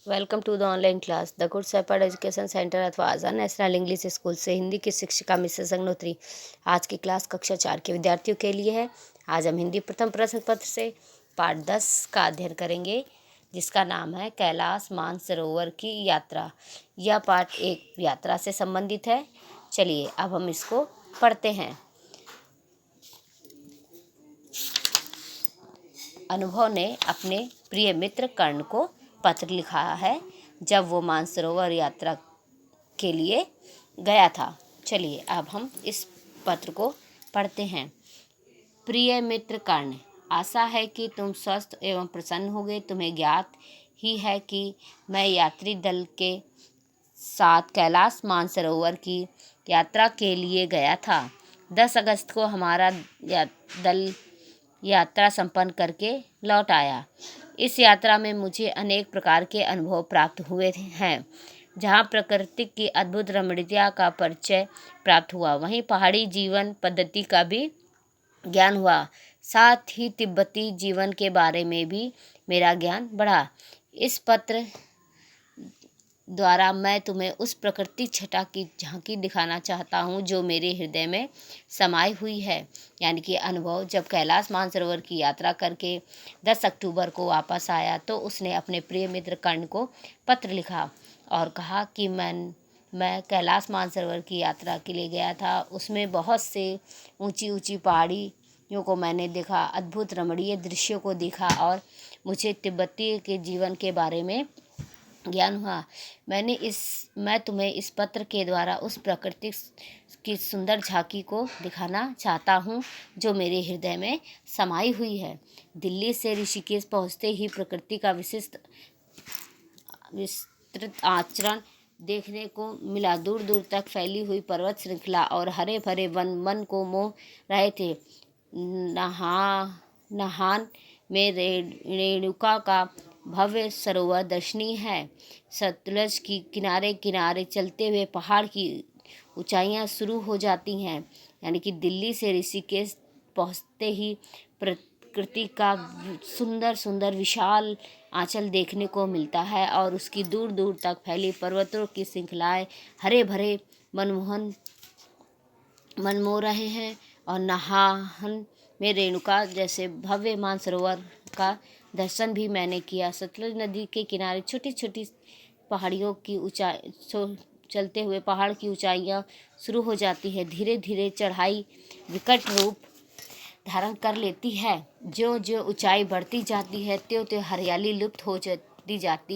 Welcome to the online class the good shepherd education centre अथवा Azad national English school से हिंदी की शिक्षिका Mrs Agnihotri. आज की क्लास कक्षा 4 के विद्यार्थियों के लिए है। आज हम हिंदी प्रथम प्रश्न पत्र से पाठ 10 का अध्ययन करेंगे, जिसका नाम है कैलाश मानसरोवर की यात्रा। यह पाठ एक यात्रा से संबंधित है। चलिए अब हम इसको पढ़ते हैं। अनुभव ने अपने प्रिय मित्र कर्ण को पत्र लिखा है जब वो मानसरोवर यात्रा के लिए गया था। चलिए अब हम इस पत्र को पढ़ते हैं। प्रिय मित्र कर्ण, आशा है कि तुम स्वस्थ एवं प्रसन्न होगे। तुम्हें ज्ञात ही है कि मैं यात्री दल के साथ कैलाश मानसरोवर की यात्रा के लिए गया था। 10 अगस्त को हमारा दल यात्रा संपन्न करके लौट आया। इस यात्रा में मुझे अनेक प्रकार के अनुभव प्राप्त हुए हैं। जहाँ प्रकृति की अद्भुत रमणीयता का परिचय प्राप्त हुआ, वहीं पहाड़ी जीवन पद्धति का भी ज्ञान हुआ। साथ ही तिब्बती जीवन के बारे में भी मेरा ज्ञान बढ़ा। इस पत्र द्वारा मैं तुम्हें उस प्रकृति छटा की झांकी दिखाना चाहता हूँ जो मेरे हृदय में समाई हुई है। यानी कि अनुभव जब कैलाश मानसरोवर की यात्रा करके 10 अक्टूबर को वापस आया तो उसने अपने प्रिय मित्र कर्ण को पत्र लिखा और कहा कि मैं कैलाश मानसरोवर की यात्रा के लिए गया था। उसमें बहुत से ऊंची ऊंची पहाड़ियों को मैंने देखा, अद्भुत रमणीय दृश्यों को देखा और मुझे तिब्बती के जीवन के बारे में ज्ञान हुआ। मैं तुम्हें इस पत्र के द्वारा उस प्रकृति की सुंदर झांकी को दिखाना चाहता हूँ जो मेरे हृदय में समाई हुई है। दिल्ली से ऋषिकेश पहुँचते ही प्रकृति का विस्तृत आचरण देखने को मिला। दूर दूर तक फैली हुई पर्वत श्रृंखला और हरे भरे वन मन को मोह रहे थे। नहान में रेणुका का भव्य सरोवर दर्शनीय है। सतलज की किनारे किनारे चलते हुए पहाड़ की ऊंचाइयां शुरू हो जाती हैं। यानी कि दिल्ली से ऋषिकेश पहुंचते ही प्रकृति का सुंदर सुंदर विशाल आंचल देखने को मिलता है और उसकी दूर दूर तक फैली पर्वतों की श्रृंखलाएं हरे भरे मनमोह रहे हैं। और नहान में रेणुका जैसे भव्य मानसरोवर का दर्शन भी मैंने किया। सतलज नदी के किनारे छोटी छोटी पहाड़ियों की ऊंचाई चलते हुए पहाड़ की ऊंचाइयां शुरू हो जाती है। धीरे धीरे चढ़ाई विकट रूप धारण कर लेती है। जो जो ऊंचाई बढ़ती जाती है त्यों त्यों हरियाली लुप्त हो जाती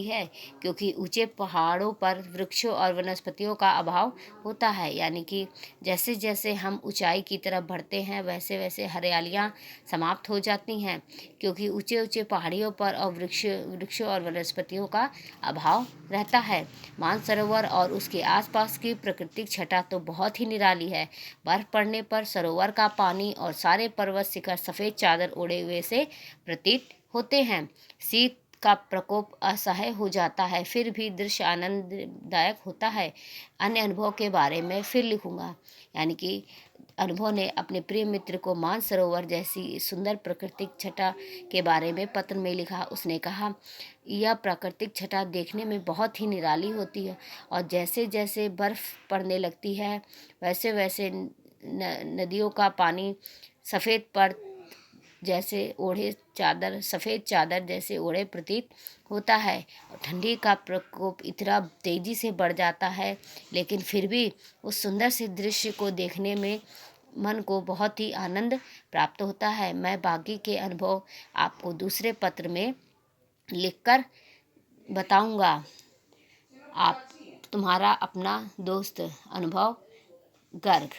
है, क्योंकि ऊंचे पहाड़ों पर वृक्षों और वनस्पतियों का अभाव होता है। यानी कि जैसे जैसे हम ऊंचाई की तरफ बढ़ते हैं वैसे वैसे हरियालियां समाप्त हो जाती हैं, क्योंकि ऊंचे ऊंचे पहाड़ियों पर और वृक्षों और वनस्पतियों का अभाव रहता है। मानसरोवर और उसके आसपास की प्राकृतिक छटा तो बहुत ही निराली है। बर्फ पड़ने पर सरोवर का पानी और सारे पर्वत शिखर सफ़ेद चादर ओढ़े हुए से प्रतीत होते हैं। शीत का प्रकोप असह्य हो जाता है, फिर भी दृश्य आनंददायक होता है। अन्य अनुभव के बारे में फिर लिखूंगा। यानी कि अनुभव ने अपने प्रिय मित्र को मानसरोवर जैसी सुंदर प्राकृतिक छटा के बारे में पत्र में लिखा। उसने कहा, यह प्राकृतिक छटा देखने में बहुत ही निराली होती है और जैसे जैसे बर्फ़ पड़ने लगती है वैसे वैसे नदियों का पानी सफ़ेद चादर जैसे ओढ़े प्रतीत होता है। ठंडी का प्रकोप इतना तेज़ी से बढ़ जाता है, लेकिन फिर भी उस सुंदर से दृश्य को देखने में मन को बहुत ही आनंद प्राप्त होता है। मैं बाकी के अनुभव आपको दूसरे पत्र में लिखकर बताऊंगा। आप तुम्हारा अपना दोस्त अनुभव गर्ग।